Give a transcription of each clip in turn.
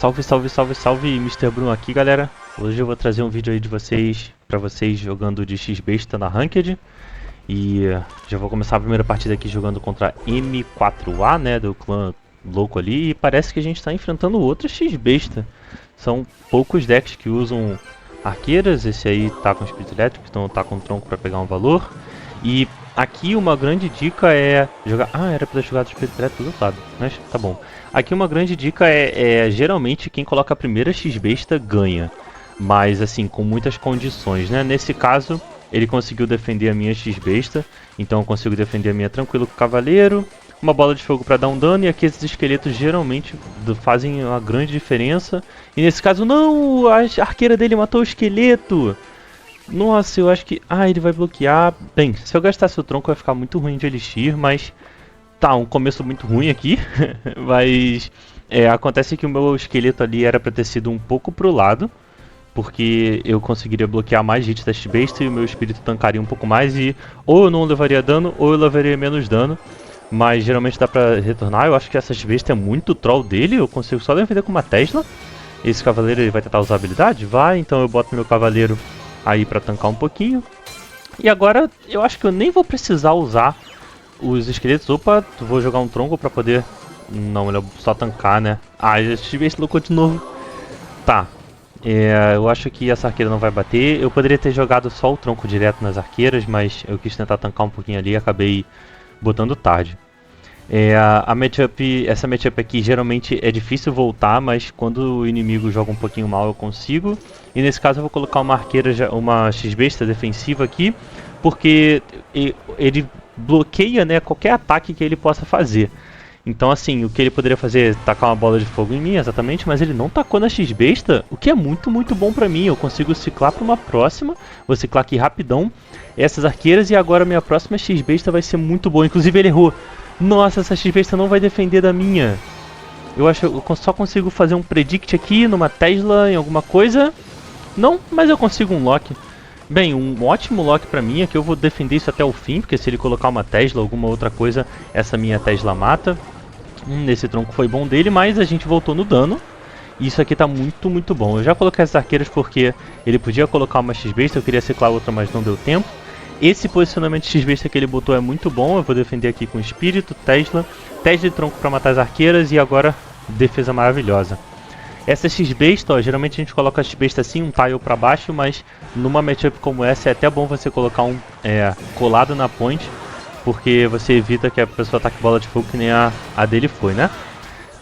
Salve, salve, salve, salve, Mr. Bruno aqui, galera. Hoje eu vou trazer um vídeo aí de vocês, pra vocês jogando de X-Besta na Ranked. E já vou começar a primeira partida aqui jogando contra M4A, né, do clã louco ali. E parece que a gente tá enfrentando outro X-Besta. São poucos decks que usam arqueiras, esse aí tá com espírito elétrico, então tá com tronco pra pegar um valor. E aqui uma grande dica é jogar... Ah, era pra jogar do espírito elétrico do outro lado, mas tá bom. Aqui uma grande dica é geralmente quem coloca a primeira X-Besta ganha. Mas assim, com muitas condições, né? Nesse caso, ele conseguiu defender a minha X-Besta, então eu consigo defender a minha tranquilo com o cavaleiro. Uma bola de fogo para dar um dano, e aqui esses esqueletos geralmente fazem uma grande diferença. E nesse caso, não! A arqueira dele matou o esqueleto! Nossa, eu acho que... Ah, ele vai bloquear... Bem, se eu gastasse o tronco vai ficar muito ruim de elixir, mas... Tá, um começo muito ruim aqui, mas... acontece que o meu esqueleto ali era pra ter sido um pouco pro lado, porque eu conseguiria bloquear mais hits da X-Besta e o meu espírito tancaria um pouco mais e... Ou eu não levaria dano, ou eu levaria menos dano. Mas geralmente dá pra retornar. Eu acho que essa X-Besta é muito troll dele. Eu consigo só defender com uma Tesla. Esse cavaleiro ele vai tentar usar habilidade? Vai, então eu boto meu cavaleiro aí pra tancar um pouquinho. E agora eu acho que eu nem vou precisar usar os esqueletos. Opa, vou jogar um tronco pra poder... Não, melhor só tancar, né? Ah, a X-Besta loucou de novo. Tá. Eu acho que essa arqueira não vai bater. Eu poderia ter jogado só o tronco direto nas arqueiras, mas eu quis tentar tancar um pouquinho ali e acabei botando tarde. Essa matchup aqui geralmente é difícil voltar, mas quando o inimigo joga um pouquinho mal eu consigo. E nesse caso eu vou colocar uma arqueira, uma X-Besta defensiva aqui, porque ele bloqueia, né, qualquer ataque que ele possa fazer. Então assim, o que ele poderia fazer é tacar uma bola de fogo em mim, exatamente, mas ele não tacou na X-Besta, o que é muito, muito bom pra mim. Eu consigo ciclar pra uma próxima, vou ciclar aqui rapidão essas arqueiras e agora minha próxima X-Besta vai ser muito boa. Inclusive ele errou. Nossa, essa X-Besta não vai defender da minha. Eu acho que eu só consigo fazer um predict aqui numa Tesla, em alguma coisa. Não, mas eu consigo um lock. Bem, um ótimo lock pra mim é que eu vou defender isso até o fim, porque se ele colocar uma Tesla ou alguma outra coisa, essa minha Tesla mata. Esse tronco foi bom dele, mas a gente voltou no dano. E isso aqui tá muito, muito bom. Eu já coloquei essas arqueiras porque ele podia colocar uma X-Besta, eu queria ciclar outra, mas não deu tempo. Esse posicionamento de X-Besta que ele botou é muito bom, eu vou defender aqui com espírito, Tesla de tronco pra matar as arqueiras e agora defesa maravilhosa. Essa X-Besta, ó, geralmente a gente coloca a X-Besta assim, um tile pra baixo, mas numa matchup como essa é até bom você colocar um colado na point, porque você evita que a pessoa ataque bola de fogo que nem a dele foi, né?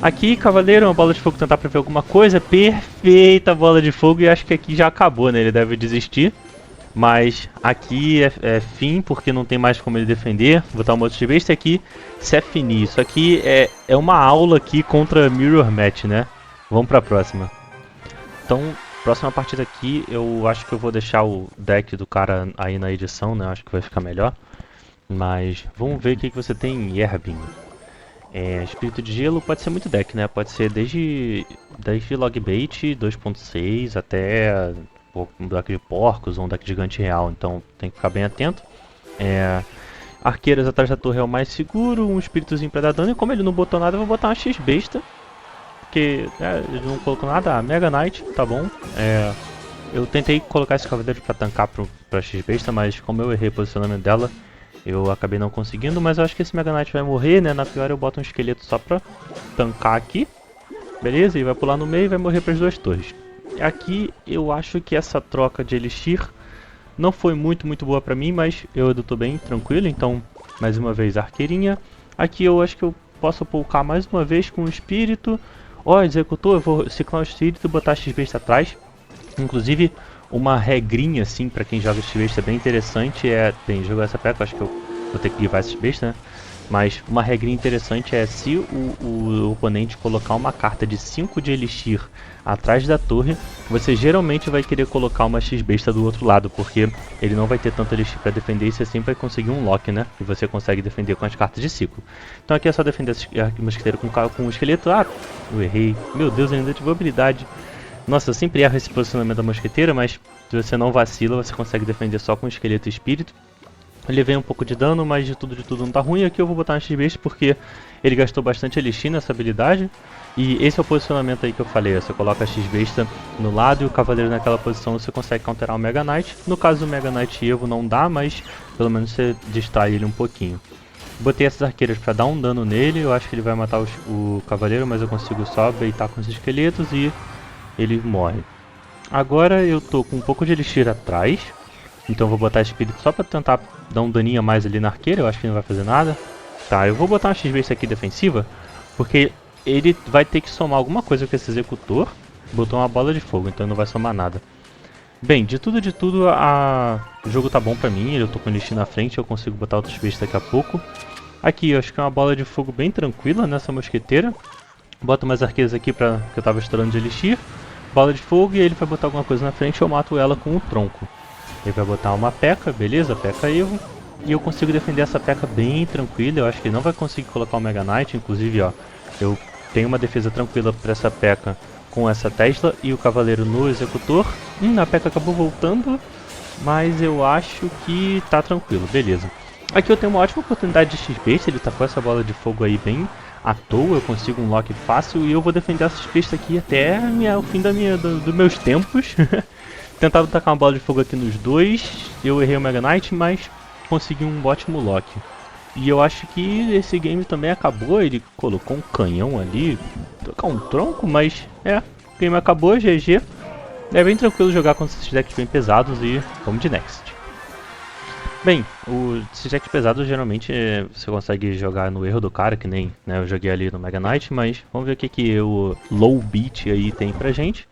Aqui, cavaleiro, uma bola de fogo tentar prever alguma coisa, perfeita bola de fogo e acho que aqui já acabou, né? Ele deve desistir. Mas aqui é fim, porque não tem mais como ele defender. Vou botar um outro X-Besta aqui, se é finir. Isso aqui é uma aula aqui contra Mirror Match, né? Vamos pra próxima. Então, próxima partida aqui, eu acho que eu vou deixar o deck do cara aí na edição, né? Acho que vai ficar melhor. Mas vamos ver o que você tem em Yerbin. Espírito de Gelo pode ser muito deck, né? Pode ser desde Logbait 2.6 até um deck de porcos ou um deck gigante real, então tem que ficar bem atento. Arqueiras atrás da torre é o mais seguro, um espíritozinho pra dar dano, e como ele não botou nada, eu vou botar uma X-Besta, porque ele não colocou nada. A Mega Knight, tá bom. Eu tentei colocar esse cavaleiro pra tancar pra X-Besta, mas como eu errei o posicionamento dela, eu acabei não conseguindo, mas eu acho que esse Mega Knight vai morrer, né? Na pior eu boto um esqueleto só pra tancar aqui. Beleza? E vai pular no meio e vai morrer para as duas torres. Aqui eu acho que essa troca de Elixir não foi muito boa pra mim, mas eu tô bem tranquilo, então mais uma vez arqueirinha. Aqui eu acho que eu posso poupar mais uma vez com o espírito. Ó, executou, eu vou ciclar o espírito e botar a X-Besta atrás. Inclusive, uma regrinha assim pra quem joga X-Besta bem interessante bem, jogou essa peça, acho que eu vou ter que guivar essa X-Besta, né? Mas uma regrinha interessante é se o oponente colocar uma carta de 5 de Elixir atrás da torre, você geralmente vai querer colocar uma X-Besta do outro lado, porque ele não vai ter tanto Elixir para defender e você sempre vai conseguir um lock, né? E você consegue defender com as cartas de ciclo. Então aqui é só defender o mosqueteiro com o esqueleto. Ah, eu errei. Meu Deus, eu ainda tive habilidade. Nossa, eu sempre erro esse posicionamento da mosqueteira, mas se você não vacila, você consegue defender só com o esqueleto e espírito. Eu levei um pouco de dano, mas de tudo não tá ruim. Aqui eu vou botar uma X-Besta porque ele gastou bastante Elixir nessa habilidade. E esse é o posicionamento aí que eu falei, você coloca a X-Besta no lado e o Cavaleiro naquela posição, você consegue counterar o Mega Knight. No caso do Mega Knight Evo não dá, mas pelo menos você distrai ele um pouquinho. Botei essas arqueiras pra dar um dano nele, eu acho que ele vai matar o Cavaleiro, mas eu consigo só baitar com os esqueletos e ele morre. Agora eu tô com um pouco de Elixir atrás, então eu vou botar Espírito só pra tentar dar um daninho a mais ali na arqueira, eu acho que não vai fazer nada. Tá, eu vou botar uma X-Besta aqui defensiva, porque ele vai ter que somar alguma coisa com esse executor. Botou uma bola de fogo, então não vai somar nada. Bem, de tudo, o jogo tá bom pra mim, eu tô com o Elixir na frente, eu consigo botar outros bichos daqui a pouco. Aqui, eu acho que é uma bola de fogo bem tranquila nessa mosqueteira. Boto umas arqueiras aqui que eu tava estourando de Elixir. Bola de fogo e ele vai botar alguma coisa na frente e eu mato ela com o tronco. Ele vai botar uma P.E.K.K.A, beleza, P.E.K.K.A Evo. E eu consigo defender essa P.E.K.K.A bem tranquila, eu acho que ele não vai conseguir colocar o Mega Knight, inclusive ó, eu tenho uma defesa tranquila para essa P.E.K.K.A com essa Tesla e o Cavaleiro no Executor. A P.E.K.K.A acabou voltando, mas eu acho que tá tranquilo, beleza. Aqui eu tenho uma ótima oportunidade de X-Besta, ele tá com essa bola de fogo aí bem à toa, eu consigo um lock fácil e eu vou defender essa X-Besta aqui até o fim dos meus tempos. Tentava tacar uma bola de fogo aqui nos dois, eu errei o Mega Knight, mas consegui um ótimo lock. E eu acho que esse game também acabou, ele colocou um canhão ali, tocar um tronco, mas o game acabou, GG. É bem tranquilo jogar com esses decks bem pesados e vamos de next. Bem, esses decks pesados geralmente você consegue jogar no erro do cara, que nem eu joguei ali no Mega Knight, mas vamos ver o que o low beat aí tem pra gente.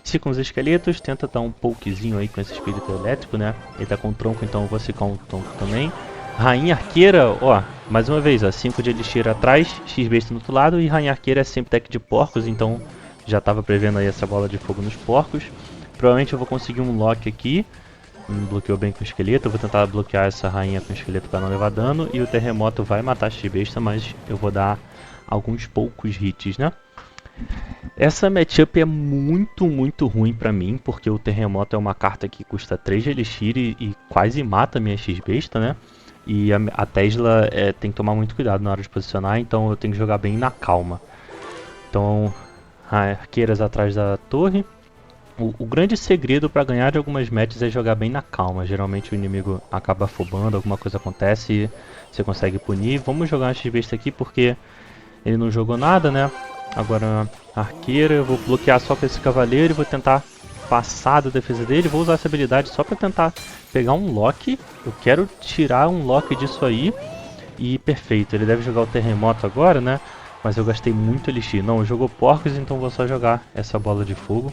Se com os esqueletos, tenta dar um pokezinho aí com esse espírito elétrico, né? Ele tá com tronco, então eu vou ficar um tronco também. Rainha Arqueira, ó, mais uma vez, ó, 5 de Elixir atrás, X-Besta no outro lado, e Rainha Arqueira é sempre deck de porcos, então já tava prevendo aí essa bola de fogo nos porcos. Provavelmente eu vou conseguir um lock aqui, bloqueou bem com o esqueleto, eu vou tentar bloquear essa rainha com o esqueleto para não levar dano, e o terremoto vai matar a X-Besta, mas eu vou dar alguns poucos hits, né? Essa matchup é muito ruim pra mim, porque o terremoto é uma carta que custa 3 de Elixir e quase mata a minha X-Besta, né? E a Tesla tem que tomar muito cuidado na hora de posicionar, então eu tenho que jogar bem na calma. Então, arqueiras atrás da torre. O grande segredo para ganhar de algumas matches é jogar bem na calma. Geralmente o inimigo acaba afobando, alguma coisa acontece e você consegue punir. Vamos jogar uma X-Besta aqui porque ele não jogou nada, né? Agora arqueira, eu vou bloquear só com esse cavaleiro e vou tentar passar da defesa dele. Vou usar essa habilidade só para tentar pegar um lock. Eu quero tirar um lock disso aí. E perfeito, ele deve jogar o terremoto agora, né? Mas eu gastei muito elixir. Não, jogou porcos, então vou só jogar essa bola de fogo.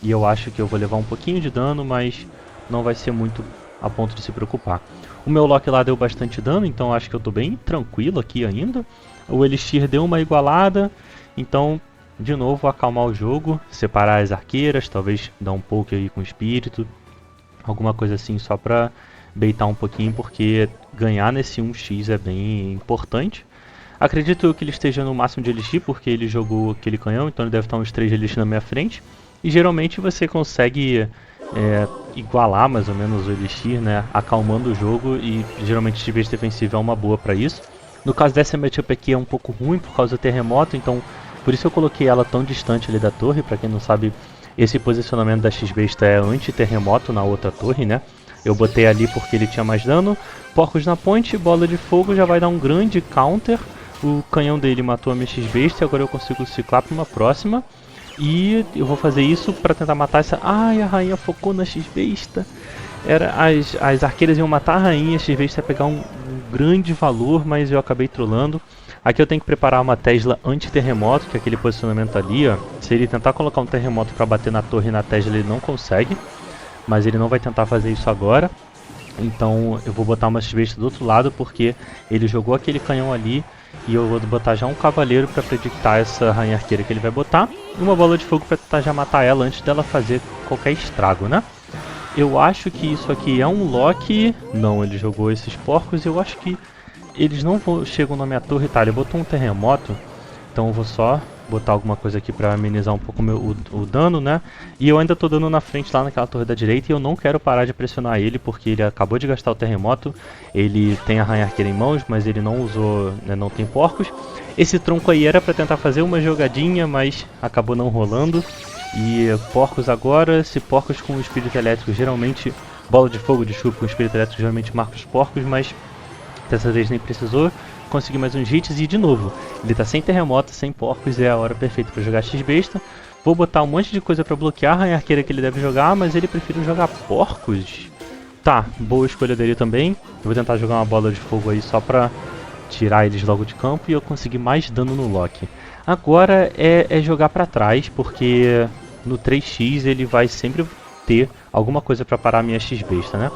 E eu acho que eu vou levar um pouquinho de dano, mas não vai ser muito a ponto de se preocupar. O meu lock lá deu bastante dano, então acho que eu tô bem tranquilo aqui ainda. O elixir deu uma igualada, então de novo acalmar o jogo, separar as arqueiras, talvez dar um pouco aí com o espírito, alguma coisa assim só pra baitar um pouquinho, porque ganhar nesse 1x é bem importante. Acredito que ele esteja no máximo de elixir, porque ele jogou aquele canhão, então ele deve estar uns 3 de elixir na minha frente. E geralmente você consegue igualar mais ou menos o elixir, né, acalmando o jogo, e geralmente de vez defensiva é uma boa para isso. No caso dessa matchup aqui é um pouco ruim por causa do terremoto, então por isso eu coloquei ela tão distante ali da torre. Para quem não sabe, esse posicionamento da X-Besta é anti-terremoto na outra torre, né? Eu botei ali porque ele tinha mais dano. Porcos na ponte, bola de fogo já vai dar um grande counter. O canhão dele matou a minha X-Besta e agora eu consigo ciclar para uma próxima. E eu vou fazer isso para tentar matar essa... Ai, a rainha focou na X-Besta. As arqueiras iam matar a rainha, a X-Besta ia pegar um grande valor, mas eu acabei trolando. Aqui eu tenho que preparar uma Tesla anti-terremoto, que é aquele posicionamento ali, ó. Se ele tentar colocar um terremoto para bater na torre e na Tesla, ele não consegue. Mas ele não vai tentar fazer isso agora. Então eu vou botar uma X-Besta do outro lado, porque ele jogou aquele canhão ali. E eu vou botar já um cavaleiro para predictar essa rainha arqueira que ele vai botar. E uma bola de fogo para tentar já matar ela antes dela fazer qualquer estrago, né? Eu acho que isso aqui é um lock. Não, ele jogou esses porcos. Eu acho que eles não chegam na minha torre. Tá, ele botou um terremoto. Então eu vou só botar alguma coisa aqui pra amenizar um pouco o dano, né? E eu ainda tô dando na frente lá naquela torre da direita e eu não quero parar de pressionar ele porque ele acabou de gastar o terremoto. Ele tem a rainha arqueira em mãos, mas ele não usou, né, não tem porcos. Esse tronco aí era pra tentar fazer uma jogadinha, mas acabou não rolando. E porcos agora, se porcos com espírito elétrico geralmente... Bola de fogo de chuva com espírito elétrico geralmente marca os porcos, mas dessa vez nem precisou. Consegui mais uns hits e de novo, ele tá sem terremoto, sem porcos, é a hora perfeita para jogar X-Besta. Vou botar um monte de coisa para bloquear a rainha arqueira que ele deve jogar, mas ele prefere jogar porcos. Tá, boa escolha dele também. Eu vou tentar jogar uma bola de fogo aí só pra tirar eles logo de campo e eu conseguir mais dano no Loki. Agora é jogar pra trás, porque no 3x ele vai sempre ter alguma coisa pra parar a minha X-Besta, né?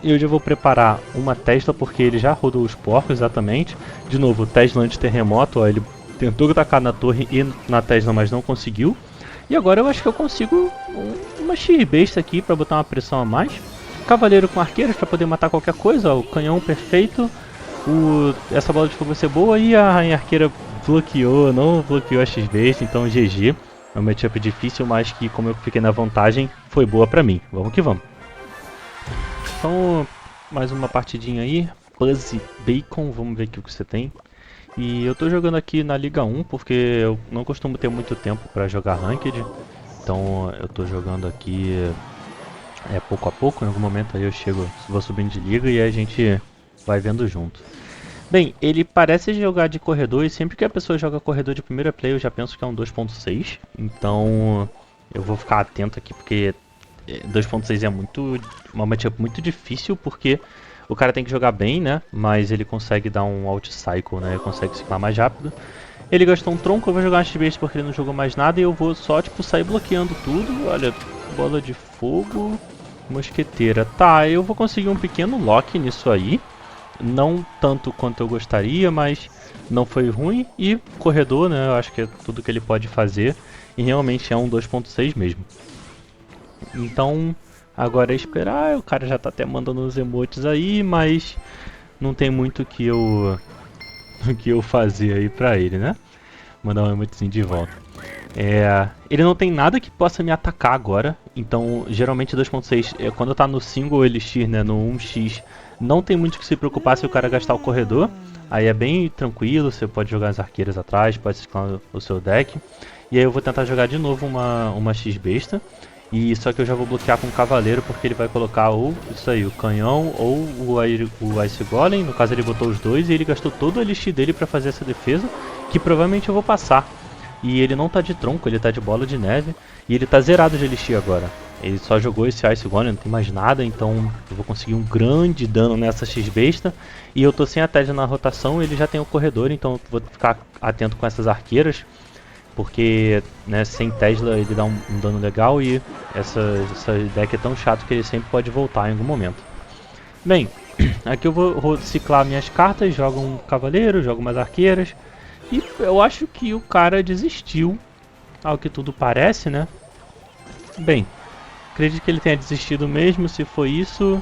Eu já vou preparar uma Tesla porque ele já rodou os porcos, exatamente. De novo, Tesla anti-terremoto, ó, ele tentou atacar na torre e na Tesla, mas não conseguiu. E agora eu acho que eu consigo uma X-Besta aqui pra botar uma pressão a mais. Cavaleiro com arqueiros pra poder matar qualquer coisa, ó, o canhão perfeito. Essa bola de fogo vai ser boa e a rainha arqueira bloqueou, não bloqueou a X-Besta, então GG. É um matchup difícil, mas que como eu fiquei na vantagem, foi boa pra mim. Vamos que vamos. Então, mais uma partidinha aí. Buzzy Bacon, vamos ver aqui o que você tem. E eu tô jogando aqui na Liga 1 porque eu não costumo ter muito tempo pra jogar Ranked. Então eu tô jogando aqui pouco a pouco, em algum momento aí eu vou subindo de liga e a gente vai vendo junto. Bem, ele parece jogar de corredor e sempre que a pessoa joga corredor de primeira play eu já penso que é um 2.6. Então eu vou ficar atento aqui porque 2.6 é uma matchup muito difícil porque o cara tem que jogar bem, né? Mas ele consegue dar um out cycle, né? Ele consegue ciclar mais rápido. Ele gastou um tronco, eu vou jogar uma X-Besta porque ele não jogou mais nada e eu vou só tipo sair bloqueando tudo. Olha, bola de fogo, mosqueteira. Tá, eu vou conseguir um pequeno lock nisso aí. Não tanto quanto eu gostaria, mas não foi ruim. E corredor, né? Eu acho que é tudo que ele pode fazer. E realmente é um 2.6 mesmo. Então, agora é esperar. O cara já tá até mandando os emotes aí, mas não tem muito que eu fazer aí pra ele, né? Mandar um emotezinho de volta. Ele não tem nada que possa me atacar agora. Então, geralmente 2.6, quando tá no single Elixir, né, no 1x, não tem muito que se preocupar se o cara gastar o corredor. Aí é bem tranquilo, você pode jogar as arqueiras atrás, pode ciclar o seu deck. E aí eu vou tentar jogar de novo uma X-Besta. E só que eu já vou bloquear com o cavaleiro porque ele vai colocar ou isso aí, o canhão ou o Ice Golem. No caso ele botou os dois e ele gastou todo o elixir dele pra fazer essa defesa, que provavelmente eu vou passar. E ele não tá de tronco, ele tá de bola de neve e ele tá zerado de elixir agora. Ele só jogou esse Ice Golem, não tem mais nada, então eu vou conseguir um grande dano nessa X-Besta. E eu tô sem a Tesla na rotação, ele já tem o corredor, então eu vou ficar atento com essas arqueiras. Porque, né, sem Tesla ele dá um dano legal e essa deck é tão chato que ele sempre pode voltar em algum momento. Bem, aqui eu vou ciclar minhas cartas, jogo um cavaleiro, jogo umas arqueiras. E eu acho que o cara desistiu, ao que tudo parece, né? Bem, acredito que ele tenha desistido mesmo, se foi isso.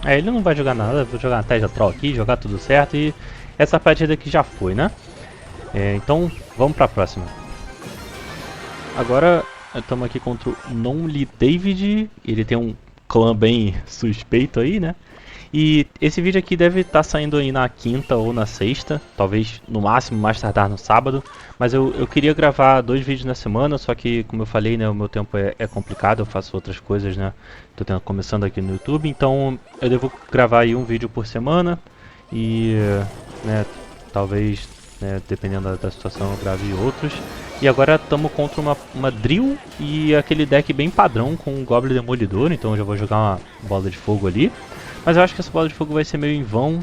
Ele não vai jogar nada, vou jogar uma Tesla Troll aqui, jogar tudo certo e essa partida aqui já foi, né? Então, vamos pra próxima. Agora estamos aqui contra o Nonly David, ele tem um clã bem suspeito aí, né? E esse vídeo aqui deve estar saindo aí na quinta ou na sexta, talvez no máximo mais tardar no sábado. Mas eu queria gravar 2 vídeos na semana, só que como eu falei, né, o meu tempo é complicado, eu faço outras coisas, né? Tô começando aqui no YouTube, então eu devo gravar aí um vídeo por semana e, né, talvez, né, dependendo da situação eu grave outros. E agora estamos contra uma Drill e aquele deck bem padrão com um Goblin Demolidor, então eu já vou jogar uma bola de fogo ali. Mas eu acho que essa bola de fogo vai ser meio em vão,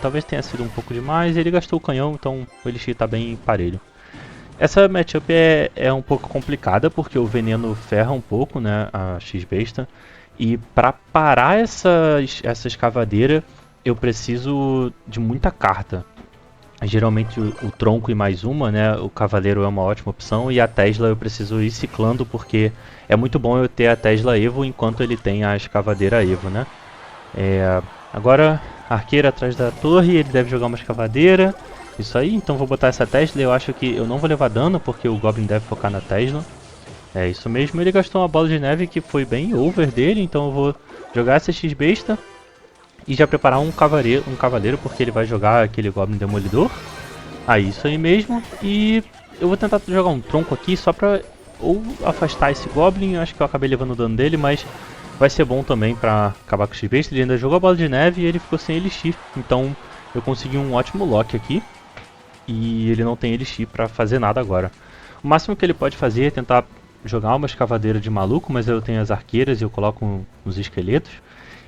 talvez tenha sido um pouco demais, ele gastou o canhão, então o Elixir está bem parelho. Essa matchup é um pouco complicada porque o veneno ferra um pouco, né, a X-Besta. E para parar essa escavadeira eu preciso de muita carta. Geralmente o tronco e mais uma, né? O cavaleiro é uma ótima opção e a Tesla eu preciso ir ciclando porque é muito bom eu ter a Tesla Evo enquanto ele tem a escavadeira Evo, né? Agora arqueiro atrás da torre, ele deve jogar uma escavadeira Isso aí, então vou botar essa Tesla. Eu acho que eu não vou levar dano, porque o Goblin deve focar na Tesla. É isso mesmo, ele gastou uma bola de neve que foi bem over dele, então eu vou jogar essa X-Besta e já preparar um cavaleiro, porque ele vai jogar aquele Goblin Demolidor. Aí, isso aí mesmo. E eu vou tentar jogar um tronco aqui só pra ou afastar esse Goblin. Eu acho que eu acabei levando o dano dele, mas vai ser bom também pra acabar com o X-Besta. Ele ainda jogou a bola de neve e ele ficou sem Elixir. Então eu consegui um ótimo lock aqui. E ele não tem Elixir pra fazer nada agora. O máximo que ele pode fazer é tentar jogar uma escavadeira de maluco, mas eu tenho as arqueiras e eu coloco uns esqueletos.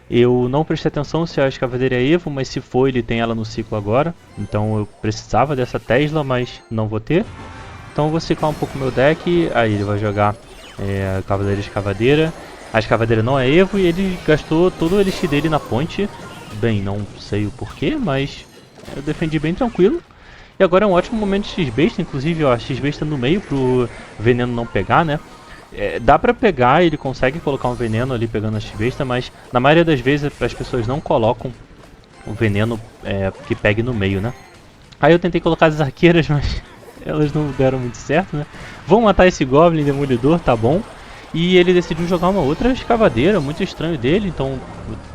Eu não prestei atenção se a escavadeira é Evo, mas se for ele tem ela no ciclo agora. Então eu precisava dessa Tesla, mas não vou ter. Então eu vou ciclar um pouco meu deck, aí ele vai jogar Cavaleiro e Escavadeira. A escavadeira não é Evo e ele gastou todo o Elixir dele na ponte. Bem, não sei o porquê, mas eu defendi bem tranquilo. E agora é um ótimo momento de X-Besta, inclusive ó, X-Besta no meio pro veneno não pegar, né? Dá pra pegar, ele consegue colocar um veneno ali pegando a X-Besta, mas na maioria das vezes as pessoas não colocam o veneno que pegue no meio, né? Aí eu tentei colocar as arqueiras, mas elas não deram muito certo, né? Vão matar esse Goblin Demolidor, tá bom. E ele decidiu jogar uma outra escavadeira, muito estranho dele, então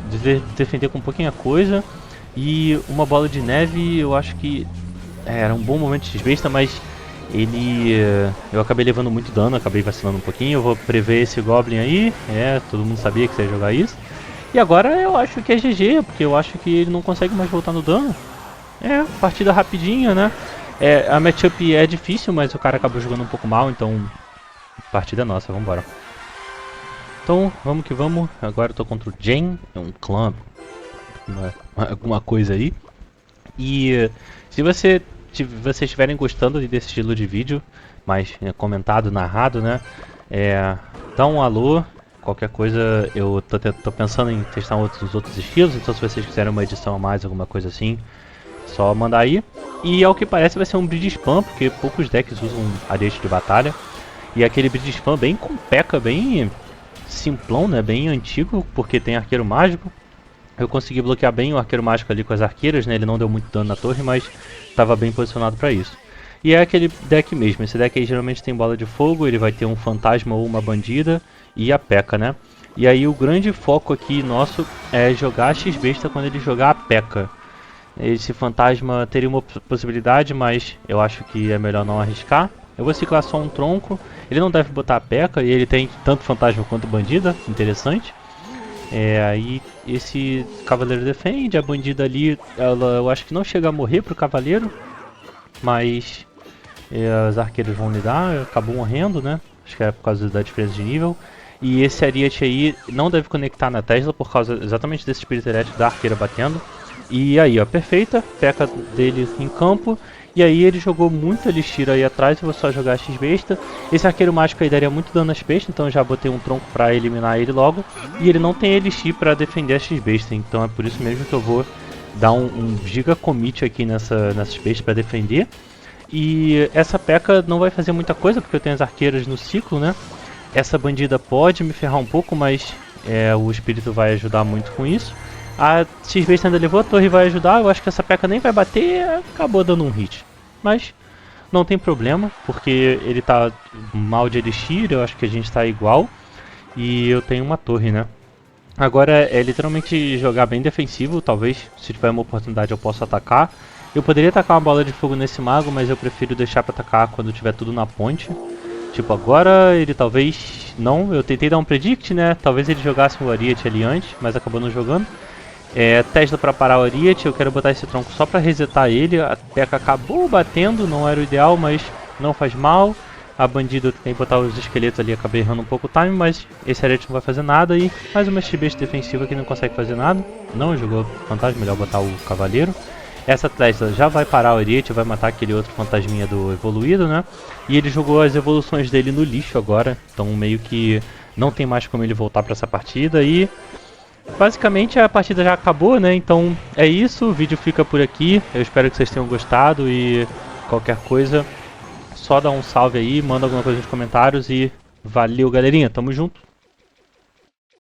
vou defender com pouquinha coisa. E uma bola de neve, eu acho que era um bom momento de X-Besta, mas eu acabei levando muito dano, acabei vacilando um pouquinho. Eu vou prever esse Goblin aí, todo mundo sabia que você ia jogar isso. E agora eu acho que é GG, porque eu acho que ele não consegue mais voltar no dano. Partida rapidinha, né? A matchup é difícil, mas o cara acabou jogando um pouco mal, então partida é nossa, vambora. Então, vamos que vamos. Agora eu tô contra o Jen, um clã, alguma coisa aí. E se vocês estiverem gostando desse estilo de vídeo, mais comentado, narrado, né? Dá um alô. Qualquer coisa, eu tô pensando em testar outros estilos, então se vocês quiserem uma edição a mais, alguma coisa assim, só mandar aí. E ao que parece vai ser um bridge spam, porque poucos decks usam ariete de batalha. E aquele bridge spam bem com P.E.K.K.A, bem simplão, né? Bem antigo, porque tem arqueiro mágico. Eu consegui bloquear bem o arqueiro mágico ali com as arqueiras, né? Ele não deu muito dano na torre, mas estava bem posicionado para isso. E é aquele deck mesmo, esse deck aí geralmente tem bola de fogo, ele vai ter um fantasma ou uma bandida e a P.E.K.K.A, né? E aí o grande foco aqui nosso é jogar a X-Besta quando ele jogar a P.E.K.K.A. Esse fantasma teria uma possibilidade, mas eu acho que é melhor não arriscar. Eu vou ciclar só um tronco, ele não deve botar a P.E.K.K.A e ele tem tanto fantasma quanto bandida, interessante. Aí esse cavaleiro defende, a bandida ali, eu acho que não chega a morrer pro cavaleiro, mas as arqueiras vão lidar, acabou morrendo, né? Acho que era por causa da diferença de nível. E esse ariete aí não deve conectar na Tesla por causa exatamente desse espírito elétrico da arqueira batendo. E aí, ó, perfeita, P.E.K.K.A dele em campo. E aí ele jogou muito Elixir aí atrás, eu vou só jogar X-Besta. Esse arqueiro mágico aí daria muito dano a X-Besta, então eu já botei um tronco pra eliminar ele logo. E ele não tem Elixir pra defender a X-Besta, então é por isso mesmo que eu vou dar um giga commit aqui nessa X-Besta pra defender. E essa P.E.K.K.A não vai fazer muita coisa, porque eu tenho as arqueiras no ciclo, né? Essa bandida pode me ferrar um pouco, mas o espírito vai ajudar muito com isso. A X-Besta ainda levou a torre e vai ajudar. Eu acho que essa P.E.K.K.A nem vai bater, acabou dando um hit. Mas não tem problema, porque ele tá mal de Elixir, eu acho que a gente tá igual. E eu tenho uma torre, né? Agora é literalmente jogar bem defensivo, talvez se tiver uma oportunidade eu possa atacar. Eu poderia atacar uma bola de fogo nesse mago, mas eu prefiro deixar pra atacar quando tiver tudo na ponte. Tipo, agora ele talvez não, eu tentei dar um predict, né? Talvez ele jogasse o Ariete ali antes, mas acabou não jogando. Tesla pra parar o Ariete, eu quero botar esse tronco só pra resetar ele. A P.E.K.K.A acabou batendo, não era o ideal, mas não faz mal. A bandida tem que botar os esqueletos ali, acabei errando um pouco o time, mas esse Ariete não vai fazer nada. E mais uma X-Besta defensiva que não consegue fazer nada. Não jogou fantasma, melhor botar o cavaleiro. Essa Tesla já vai parar o Ariete, vai matar aquele outro fantasminha do evoluído, né? E ele jogou as evoluções dele no lixo agora, então meio que não tem mais como ele voltar pra essa partida. E basicamente a partida já acabou, né? Então é isso, o vídeo fica por aqui. Eu espero que vocês tenham gostado e qualquer coisa, só dá um salve aí, manda alguma coisa nos comentários e valeu, galerinha, tamo junto!